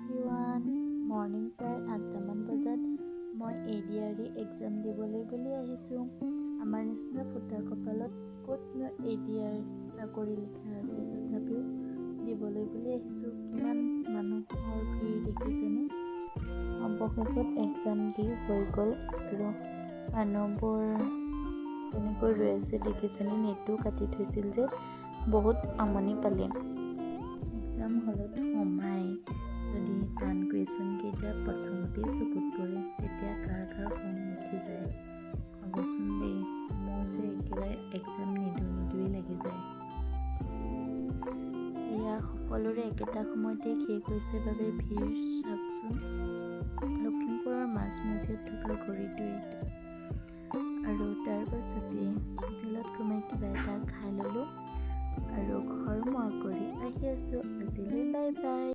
Everyone morning প্ৰায় 8টামান বজাত মই এডিআৰই এক্সাম দিবলৈ বুলি আহিছোঁ। আমাৰ নিচিনা ফুটা কপালত ক'তনো এডিআৰ চাকৰি লিখা আছে, তথাপিও দিবলৈ বুলি আহিছোঁ। কিমান মানুহৰ ভিৰ দেখিছেনে? অৱশেষত এক্সাম দি হৈ গ'ল আৰু মানুহবোৰ তেনেকৈ ৰৈ আছে দেখিছেনে? নেটটো কাটি থৈছিল যে বহুত আমনি পালে। এক্সাম হলত সোমাই যদি টান কুৱেশ্যনকেইটা প্ৰথমতেই চকুত পৰে তেতিয়া কাৰ খং উঠি যায় ক'বচোন দেই। মোৰ যে একেবাৰে এক্সাম নিদুৱেই লাগি যায়। এয়া সকলোৰে একেটা সময়তে শেষ হৈছে বাবে ভিৰ চাওকচোন। লখিমপুৰৰ মাজমজিয়াত থকা ঘড়ীটোত আৰু তাৰ পাছতে হোটেলত সোমাই কিবা এটা খাই ল'লোঁ আৰু ঘৰ কৰি আহি আছোঁ। আজিলৈ বাই বাই।